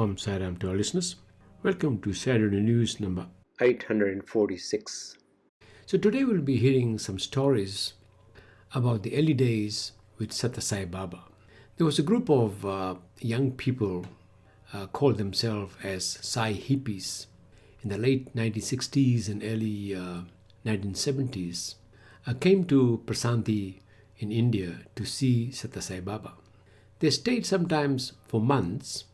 Om Sairam to our listeners. Welcome to Saturday News number 846. So today we'll be hearing some stories about the early days with Sathya Sai Baba. There was a group of young people called themselves as Sai Hippies in the late 1960s and early 1970s. Came to Prasanthi in India to see Sathya Sai Baba. They stayed sometimes for months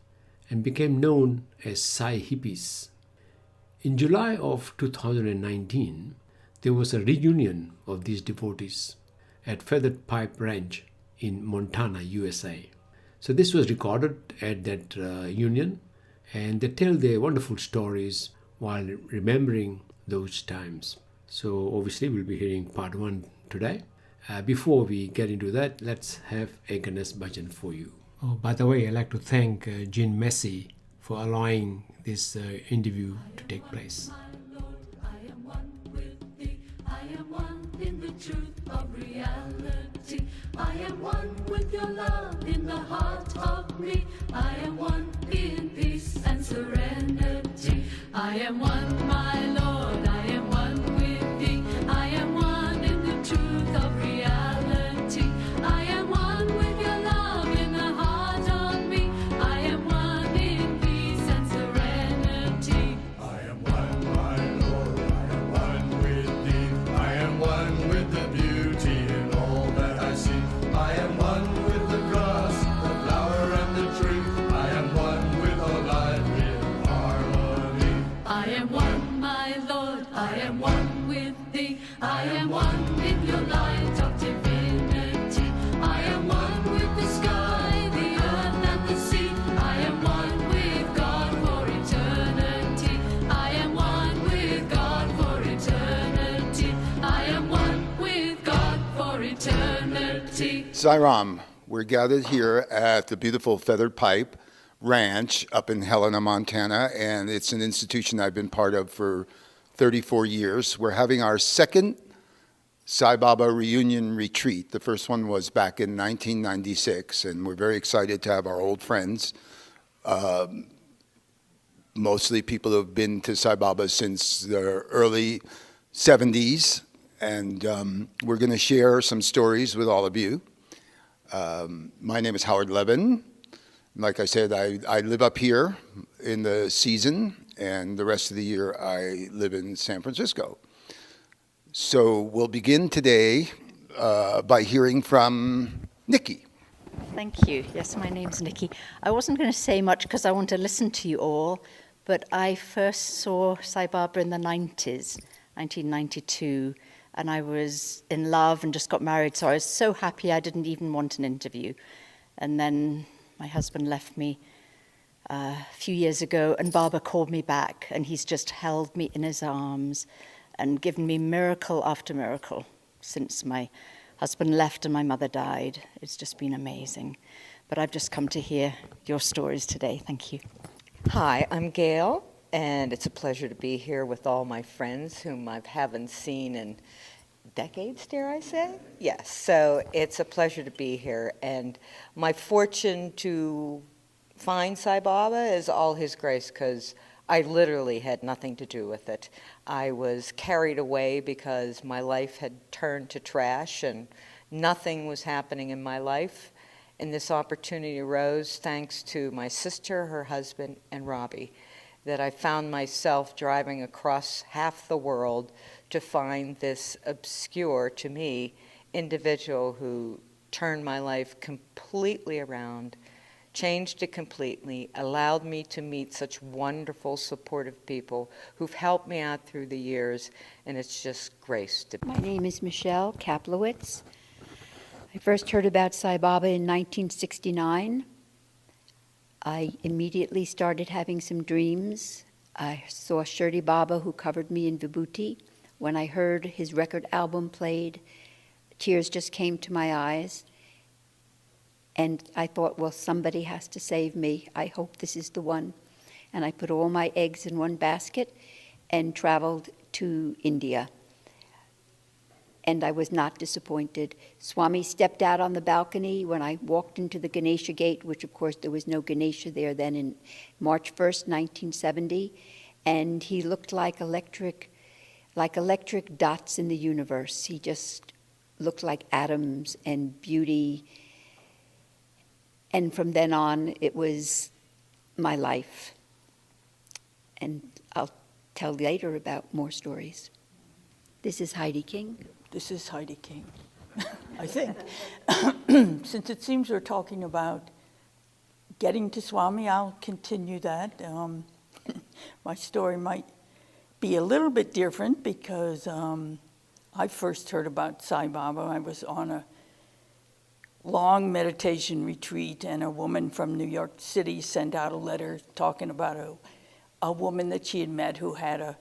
and became known as Sai Hippies. In July of 2019, there was a reunion of these devotees at Feathered Pipe Ranch in Montana, USA. So this was recorded at that union, and they tell their wonderful stories while remembering those times. So obviously we'll be hearing part one today. Before we get into that, let's have a Ganesh Bhajan for you. Oh, by the way, I'd like to thank Jean Messi for allowing this interview to take place. I am one with thee. I am one in the truth of reality. I am one with your love in the heart of me. I am one in peace and serenity. I am one, my Lord. I am one with thee. I am one in the truth of reality. I am one with your love in the heart of me. I am one in peace and serenity. I am one, my Lord, I am one with thee. I am one with the beauty in all that I see. I am one with the grass, the flower and the tree. I am one with all life in harmony. I am one, my Lord, I am one with thee. I am one in your light of divinity. I am one with the sky, the earth and the sea. I am one with God for eternity. I am one with God for eternity. I am one with God for eternity. Sairam, we're gathered here at the beautiful Feathered Pipe Ranch up in Helena, Montana, and it's an institution I've been part of for 34 years. We're having our second Sai Baba reunion retreat. The first one was back in 1996, and we're very excited to have our old friends, mostly people who have been to Sai Baba since the early 70s, and we're going to share some stories with all of you. My name is Howard Levin. Like I said, I live up here in the season, and the rest of the year I live in San Francisco. So we'll begin today by hearing from Nikki. Thank you. Yes, my name's Nikki. I wasn't going to say much because I want to listen to you all, but I first saw Sai Baba in the 90s, 1992, and I was in love and just got married, so I was so happy I didn't even want an interview. And then my husband left me a few years ago, and Baba called me back, and he's just held me in his arms and given me miracle after miracle since my husband left and my mother died. It's just been amazing. But I've just come to hear your stories today. Thank you. Hi, I'm Gail, and it's a pleasure to be here with all my friends whom I haven't seen in decades, dare I say? Yes, so it's a pleasure to be here, and my fortune to find Sai Baba is all his grace, because I literally had nothing to do with it. I was carried away because my life had turned to trash and nothing was happening in my life, and this opportunity arose thanks to my sister, her husband, and Robbie, that I found myself driving across half the world to find this obscure, to me, individual who turned my life completely around, changed it completely, allowed me to meet such wonderful, supportive people who've helped me out through the years, and it's just grace to be. My name is Michelle Plowitz. I first heard about Sai Baba in 1969. I immediately started having some dreams. I saw Shirdi Baba, who covered me in Vibhuti. When I heard his record album played, tears just came to my eyes. And I thought, well, somebody has to save me. I hope this is the one. And I put all my eggs in one basket and traveled to India. and I was not disappointed. Swami stepped out on the balcony when I walked into the Ganesha gate, which of course there was no Ganesha there then, in March 1st, 1970, and he looked like electric dots in the universe. He just looked like atoms and beauty. And from then on, it was my life. And I'll tell later about more stories. This is Heidi King. This is Heidi King, I think. Since it seems we're talking about getting to Swami, I'll continue that. My story might be a little bit different because I first heard about Sai Baba. I was on a long meditation retreat, and a woman from New York City sent out a letter talking about a woman that she had met who had a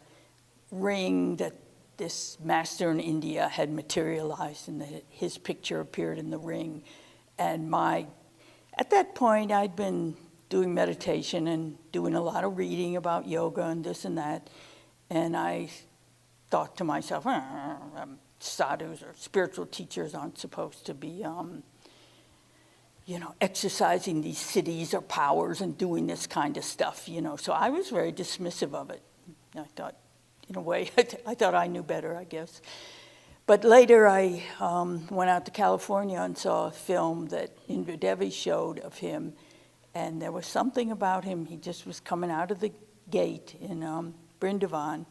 ring that this master in India had materialized, and that his picture appeared in the ring. And at that point, I'd been doing meditation and doing a lot of reading about yoga and this and that. And I thought to myself, sadhus or spiritual teachers aren't supposed to be, exercising these siddhis or powers and doing this kind of stuff, So I was very dismissive of it. I thought, in a way, I thought I knew better, I guess. But later I went out to California and saw a film that Indra Devi showed of him, and there was something about him. He just was coming out of the gate in Brindavan,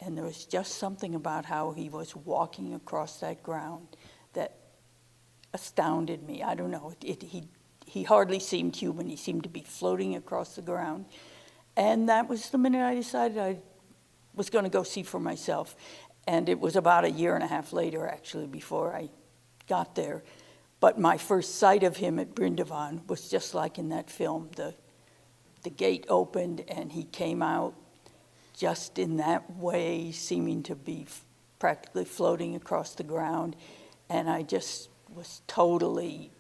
and there was just something about how he was walking across that ground that astounded me. I don't know. He hardly seemed human. He seemed to be floating across the ground. And that was the minute I decided I was going to go see for myself. And it was about a year and a half later, actually, before I got there. But my first sight of him at Brindavan was just like in that film. The gate opened and he came out just in that way, seeming to be practically floating across the ground. And I just was totally,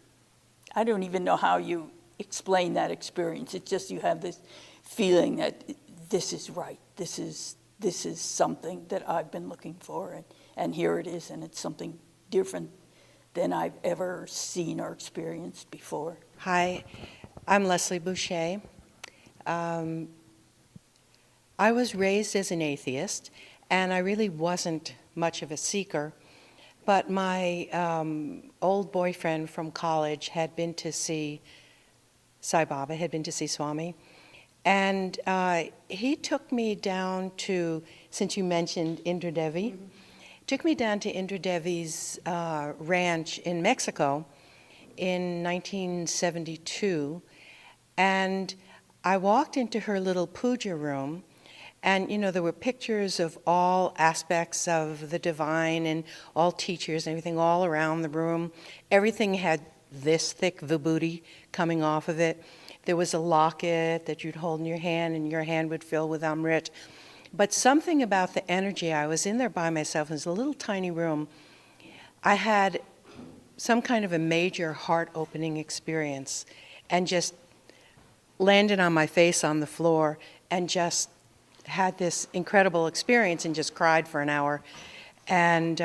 I don't even know how you explain that experience. It's just you have this feeling that this is right. This is something that I've been looking for, and here it is, and it's something different than I've ever seen or experienced before. Hi, I'm Leslie Boucher. I was raised as an atheist, and I really wasn't much of a seeker, but my old boyfriend from college had been to see Sai Baba, had been to see Swami, and he took me down to, since you mentioned Indra Devi, took me down to Indra Devi's ranch in Mexico in 1972, and I walked into her little puja room, and there were pictures of all aspects of the divine and all teachers and everything all around the room. Everything had this thick vibhuti coming off of it. There was a locket that you'd hold in your hand, and your hand would fill with amrit. But something about the energy, I was in there by myself, it was a little tiny room. I had some kind of a major heart-opening experience and just landed on my face on the floor and just had this incredible experience and just cried for an hour. And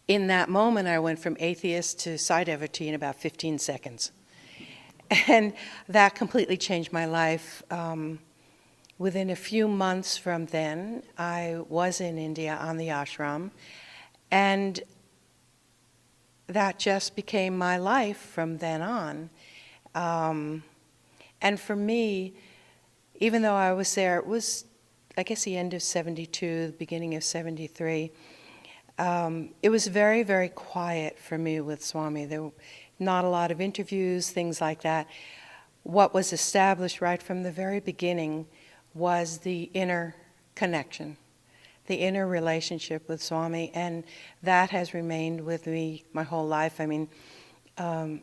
in that moment, I went from atheist to Sai devotee in about 15 seconds. And that completely changed my life. Within a few months from then, I was in India on the ashram, and that just became my life from then on. And for me, even though I was there, it was, I guess, the end of 72, the beginning of 73. It was very, very quiet for me with Swami. There were not a lot of interviews, things like that. What was established right from the very beginning was the inner connection, the inner relationship with Swami, and that has remained with me my whole life. I mean, I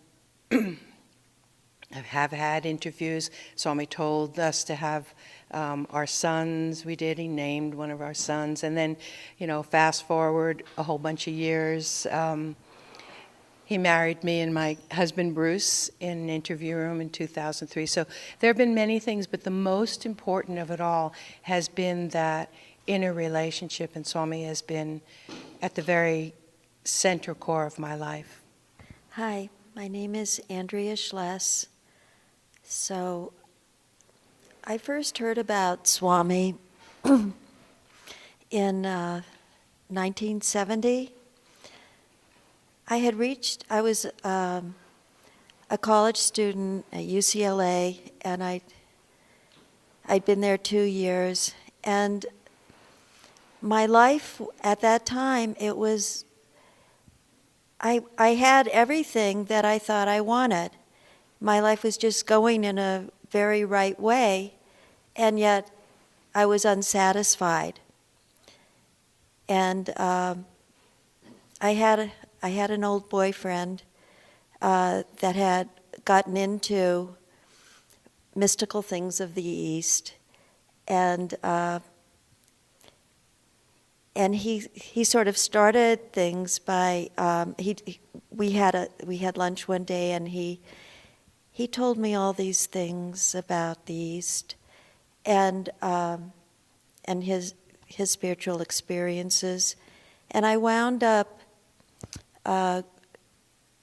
have had interviews. Swami told us to have our sons. We did. He named one of our sons. And then, fast forward a whole bunch of years. He married me and my husband Bruce in an interview room in 2003. So there have been many things, but the most important of it all has been that inner relationship, and Swami has been at the very center core of my life. Hi, my name is Andrea Schles. So I first heard about Swami in 1970. I was a college student at UCLA, and I'd been there 2 years. And my life at that time, I had everything that I thought I wanted. My life was just going in a very right way, and yet I was unsatisfied. And I had an old boyfriend that had gotten into mystical things of the East, and he sort of started things by we had lunch one day, and he told me all these things about the East and his spiritual experiences, and I wound up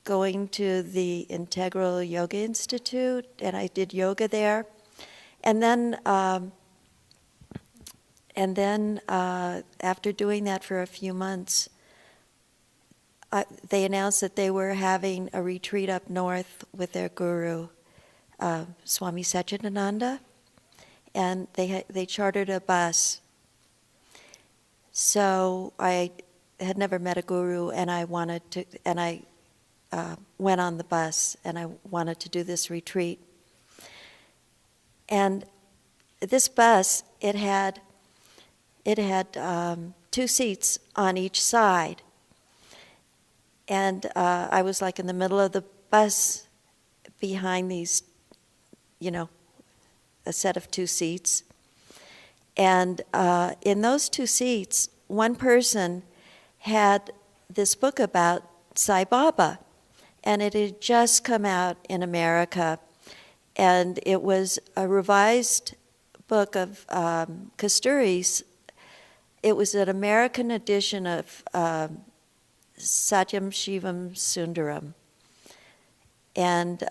going to the Integral Yoga Institute, and I did yoga there, and then after doing that for a few months, they announced that they were having a retreat up north with their guru, Swami Satchidananda, and they chartered a bus. So I had never met a guru, and I went on the bus, and I wanted to do this retreat. And this bus, it had 2 seats on each side. And I was like in the middle of the bus behind these, a set of 2 seats. And in those 2 seats, one person had this book about Sai Baba. And it had just come out in America. And it was a revised book of Kasturi's. It was an American edition of Satyam Shivam Sundaram. And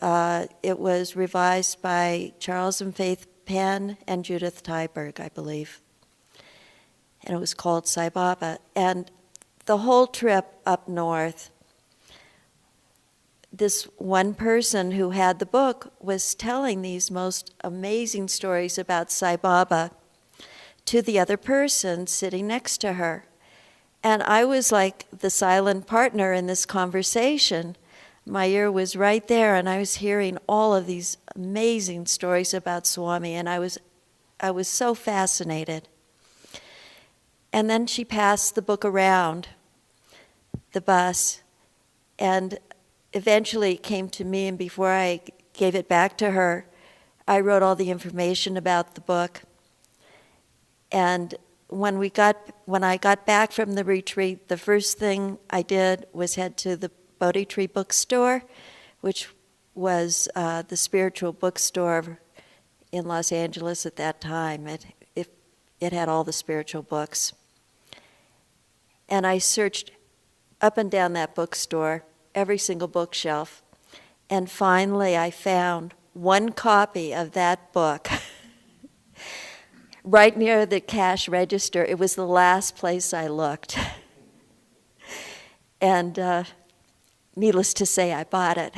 it was revised by Charles and Faith Penn and Judith Tyberg, I believe. And it was called Sai Baba. And the whole trip up north, this one person who had the book was telling these most amazing stories about Sai Baba to the other person sitting next to her. And I was like the silent partner in this conversation. My ear was right there, and I was hearing all of these amazing stories about Swami, and I was so fascinated. And then she passed the book around the bus, and eventually it came to me, and before I gave it back to her, I wrote all the information about the book. And when I got back from the retreat, the first thing I did was head to the Bodhi Tree bookstore, which was the spiritual bookstore in Los Angeles at that time. It had all the spiritual books. And I searched up and down that bookstore, every single bookshelf, and finally I found one copy of that book right near the cash register. It was the last place I looked. And needless to say, I bought it.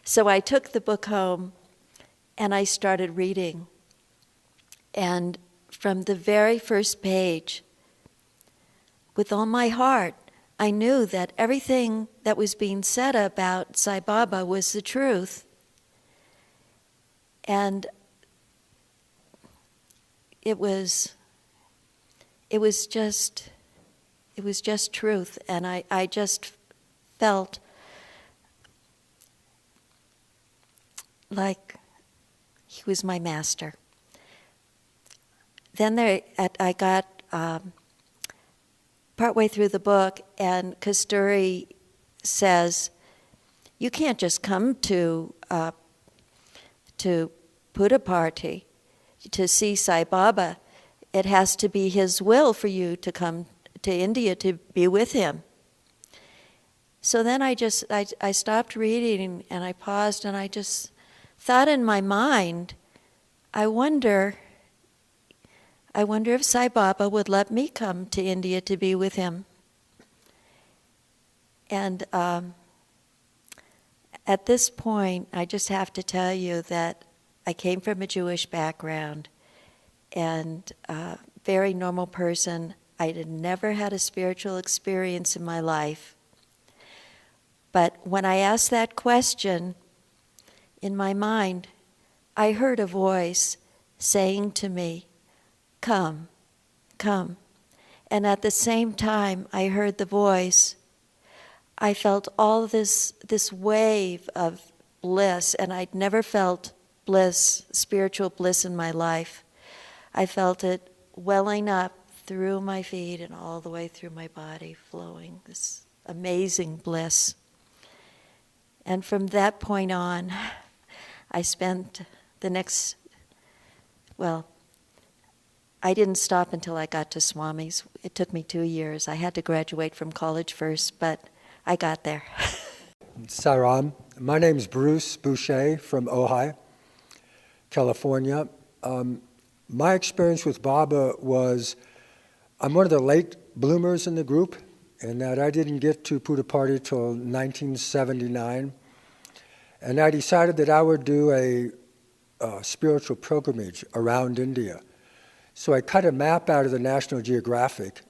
So I took the book home and I started reading. And from the very first page, with all my heart, I knew that everything that was being said about Sai Baba was the truth. And it was just truth, and I just felt like he was my master. Then I got partway through the book, and Kasturi says, "You can't just come to Puttaparthi to see Sai Baba. It has to be his will for you to come to India to be with him. So then I stopped reading and I paused and I just thought in my mind, I wonder if Sai Baba would let me come to India to be with him. And at this point, I just have to tell you that I came from a Jewish background and a very normal person. I had never had a spiritual experience in my life. But when I asked that question, in my mind, I heard a voice saying to me, "Come, come." And at the same time I heard the voice, I felt all this wave of bliss, and I'd never felt bliss, spiritual bliss in my life. I felt it welling up through my feet and all the way through my body, flowing, this amazing bliss. And from that point on, I spent the next, I didn't stop until I got to Swami's. It took me 2 years. I had to graduate from college first, but I got there. Saram. My name's Bruce Boucher from Ojai, California. My experience with Baba was, I'm one of the late bloomers in the group, in that I didn't get to Puttaparthi till 1979. And I decided that I would do a spiritual pilgrimage around India. So I cut a map out of the National Geographic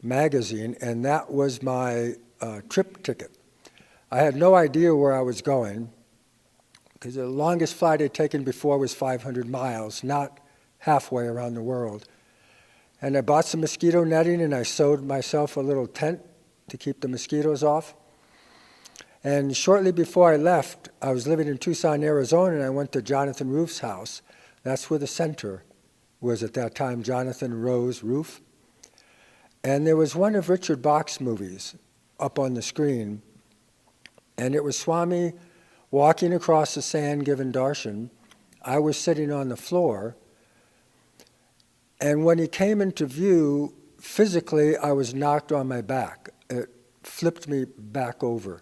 magazine, and that was my trip ticket. I had no idea where I was going, because the longest flight I'd taken before was 500 miles, not halfway around the world. And I bought some mosquito netting, and I sewed myself a little tent to keep the mosquitoes off. And shortly before I left, I was living in Tucson, Arizona, and I went to Jonathan Roof's house. That's where the center was at that time, Jonathan Rose Roof. And there was one of Richard Bach's movies up on the screen, and it was Swami walking across the sand giving darshan. I was sitting on the floor, and when he came into view, physically I was knocked on my back. It flipped me back over.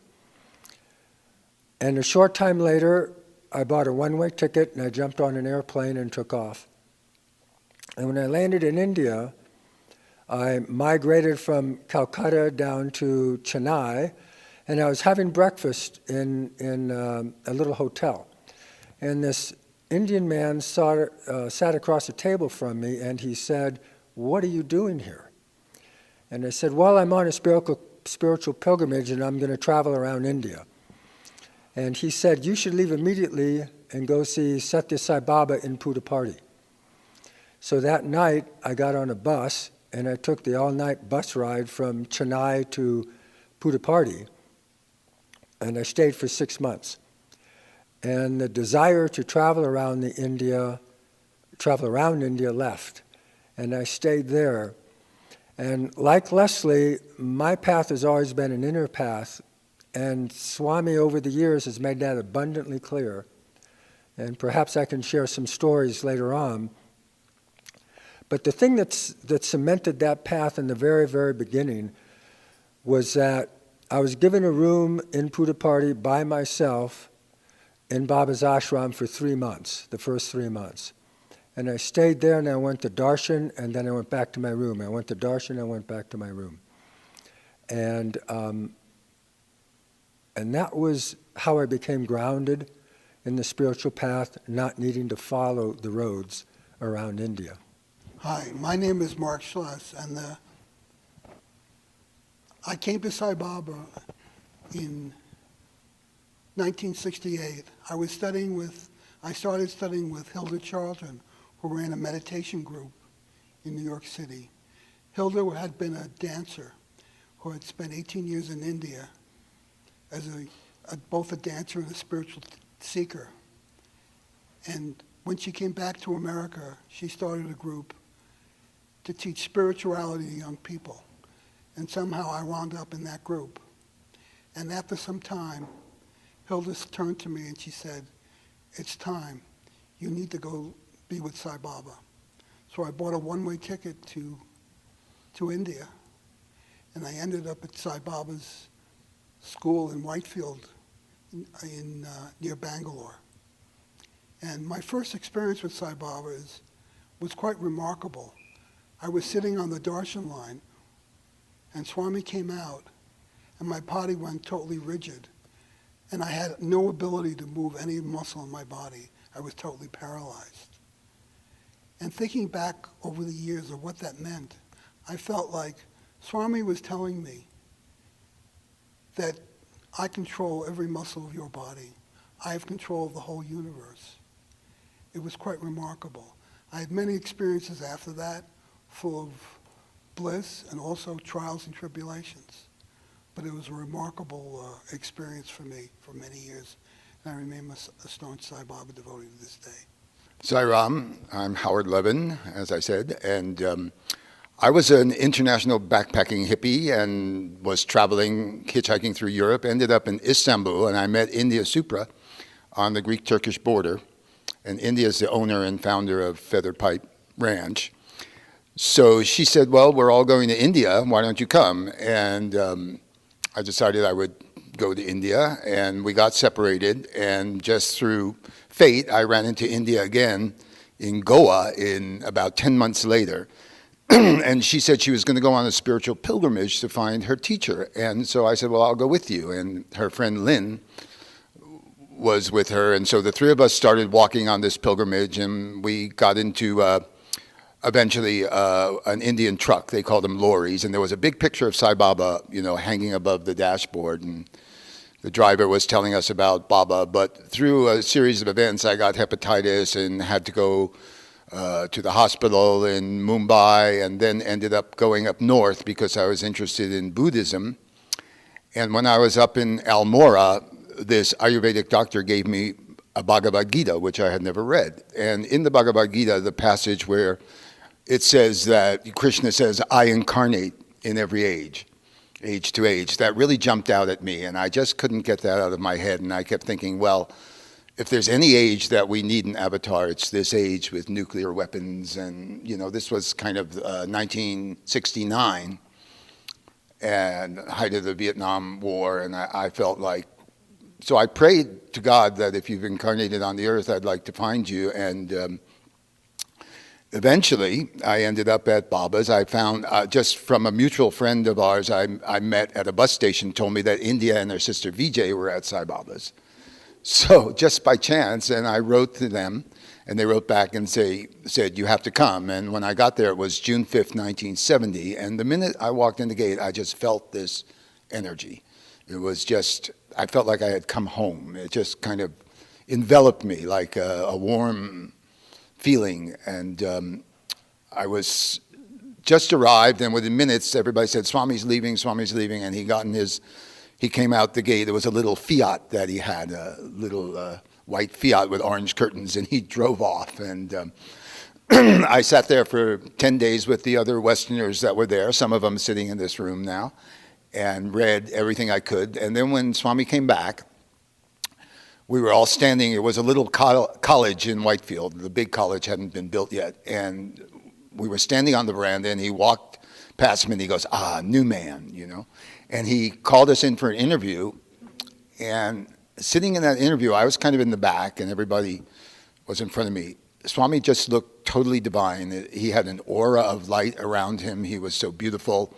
And a short time later, I bought a one-way ticket and I jumped on an airplane and took off. And when I landed in India, I migrated from Calcutta down to Chennai, and I was having breakfast in a little hotel. And this Indian man sat across the table from me, and he said, "What are you doing here?" And I said, "Well, I'm on a spiritual pilgrimage, and I'm going to travel around India." And he said, "You should leave immediately and go see Satya Sai Baba in Puttaparthi." So that night, I got on a bus, and I took the all-night bus ride from Chennai to Puttaparthi, and I stayed for 6 months. And the desire to travel around India left, and I stayed there. And like Leslie, my path has always been an inner path, and Swami over the years has made that abundantly clear. And perhaps I can share some stories later on. But the thing that cemented that path in the very, very beginning was that I was given a room in Puttaparthi by myself in Baba's ashram for 3 months, the first 3 months. And I stayed there, and I went to darshan, and then I went back to my room. I went to darshan, I went back to my room. And that was how I became grounded in the spiritual path, not needing to follow the roads around India. Hi, my name is Mark Schles, and I came to Sai Baba in 1968. I started studying with Hilda Charlton, who ran a meditation group in New York City. Hilda had been a dancer who had spent 18 years in India as both a dancer and a spiritual seeker. And when she came back to America, she started a group to teach spirituality to young people. And somehow I wound up in that group. And after some time, Hilda turned to me and she said, "It's time. You need to go be with Sai Baba." So I bought a one-way ticket to India. and I ended up at Sai Baba's school in Whitefield near Bangalore. And my first experience with Sai Baba was quite remarkable. I was sitting on the darshan line, and Swami came out, and my body went totally rigid. And I had no ability to move any muscle in my body. I was totally paralyzed. And thinking back over the years of what that meant, I felt like Swami was telling me that I control every muscle of your body. I have control of the whole universe. It was quite remarkable. I had many experiences after that, full of bliss and also trials and tribulations. But it was a remarkable experience for me for many years. And I remain a staunch Sai Baba devotee to this day. Sai Ram, I'm Howard Levin, as I said, and I was an international backpacking hippie and was traveling, hitchhiking through Europe, ended up in Istanbul, and I met India Supra on the Greek-Turkish border. And India is the owner and founder of Feather Pipe Ranch. So she said, well, we're all going to India, why don't you come? And I decided I would go to India, and we got separated, and just through fate, I ran into India again in Goa in about 10 months later. And she said she was going to go on a spiritual pilgrimage to find her teacher. And so I said, well, I'll go with you. And her friend Lynn was with her. And so the three of us started walking on this pilgrimage, and we got into eventually an Indian truck. They called them lorries. And there was a big picture of Sai Baba, hanging above the dashboard. And the driver was telling us about Baba. But through a series of events, I got hepatitis and had to go to the hospital in Mumbai, and then ended up going up north because I was interested in Buddhism. And when I was up in Almora, this Ayurvedic doctor gave me a Bhagavad Gita, which I had never read. And in the Bhagavad Gita, the passage where it says that Krishna says, I incarnate in every age to age, that really jumped out at me. And I just couldn't get that out of my head. And I kept thinking, well, if there's any age that we need an avatar, it's this age with nuclear weapons. And, this was kind of 1969 and height of the Vietnam War. And I felt like, so I prayed to God that if you've incarnated on the earth, I'd like to find you. And eventually, I ended up at Baba's. I found, just from a mutual friend of ours I met at a bus station, told me that India and their sister Vijay were at Sai Baba's. So just by chance, and I wrote to them, and they wrote back and said, you have to come. And when I got there, it was June 5th, 1970. And the minute I walked in the gate, I just felt this energy. It was just, I felt like I had come home. It just kind of enveloped me like a warm feeling. And I was just arrived, and within minutes, everybody said, Swami's leaving, and he came out the gate. There was a little Fiat that he had, a little white Fiat with orange curtains, and he drove off. And I sat there for 10 days with the other Westerners that were there, some of them sitting in this room now, and read everything I could. And then when Swami came back, we were all standing. It was a little college in Whitefield. The big college hadn't been built yet. And we were standing on the veranda, and he walked past me, and he goes, new man, And he called us in for an interview, and sitting in that interview, I was kind of in the back, and everybody was in front of me. Swami just looked totally divine. He had an aura of light around him. He was so beautiful.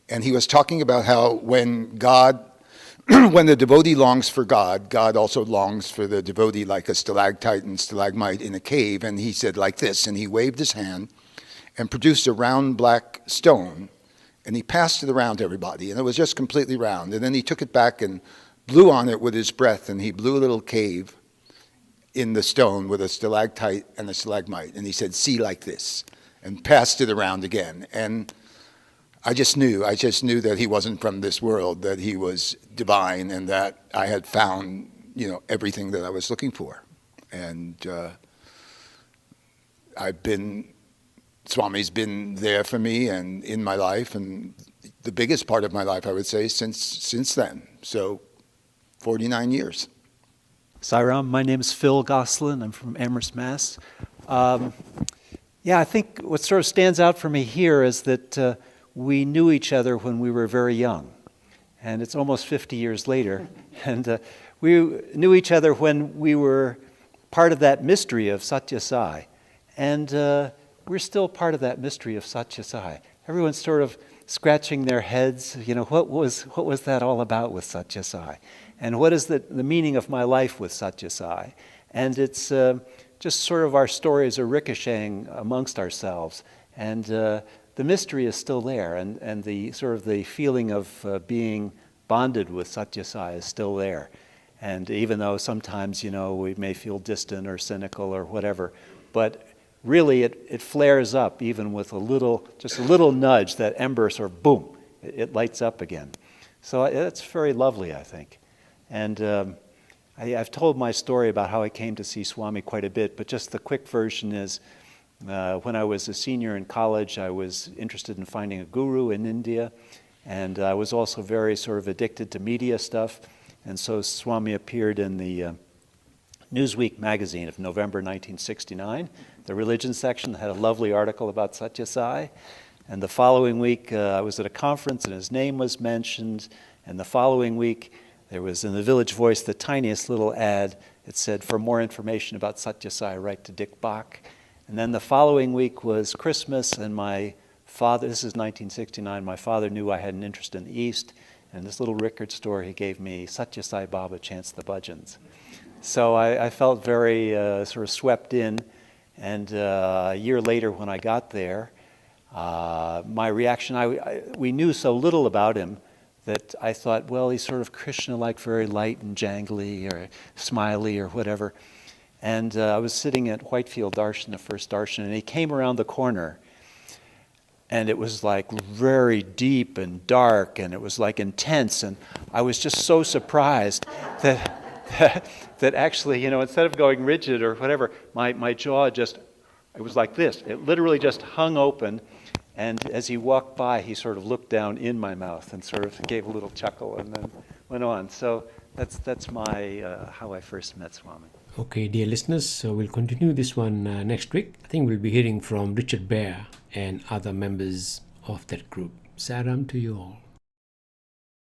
And he was talking about how when the devotee longs for God, God also longs for the devotee like a stalactite and stalagmite in a cave. And he said like this, and he waved his hand and produced a round black stone. And he passed it around to everybody, and it was just completely round. And then he took it back and blew on it with his breath, and he blew a little cave in the stone with a stalactite and a stalagmite. And he said, see like this, and passed it around again. And I just knew that he wasn't from this world, that he was divine, and that I had found, everything that I was looking for. And Swami's been there for me and in my life, and the biggest part of my life, I would say, since then. So 49 years. Sai Ram, my name is Phil Gosslin. I'm from Amherst, Mass. I think what sort of stands out for me here is that we knew each other when we were very young. And it's almost 50 years later. And we knew each other when we were part of that mystery of Satya Sai. And we're still part of that mystery of Satya Sai. Everyone's sort of scratching their heads, what was that all about with Satya Sai? And what is the meaning of my life with Satya Sai? And it's just sort of our stories are ricocheting amongst ourselves. And the mystery is still there, and the sort of the feeling of being bonded with Satya Sai is still there. And even though sometimes, we may feel distant or cynical or whatever, but really it flares up even with just a little nudge, that ember sort of boom, it lights up again. So it's very lovely, I think. And I've told my story about how I came to see Swami quite a bit, but just the quick version is when I was a senior in college, I was interested in finding a guru in India, and I was also very sort of addicted to media stuff. And so Swami appeared in the Newsweek magazine of November 1969, the religion section had a lovely article about Satya Sai. And the following week, I was at a conference and his name was mentioned. And the following week, there was in the Village Voice the tiniest little ad. It said, for more information about Satya Sai, write to Dick Bach. And then the following week was Christmas, and my father, this is 1969, my father knew I had an interest in the East. And this little record store, he gave me Satya Sai Baba Chants the Bhajans. So I felt very sort of swept in. And a year later when I got there, my reaction, we knew so little about him that I thought, well, he's sort of Krishna-like, very light and jangly or smiley or whatever. And I was sitting at Whitefield Darshan, the first Darshan, and he came around the corner. And it was like very deep and dark, and it was like intense. And I was just so surprised that actually, instead of going rigid or whatever, my jaw it was like this. It literally just hung open. And as he walked by, he sort of looked down in my mouth and sort of gave a little chuckle and then went on. So that's my how I first met Swami. Okay, dear listeners, so we'll continue this one next week. I think we'll be hearing from Richard Bear and other members of that group. Saram to you all.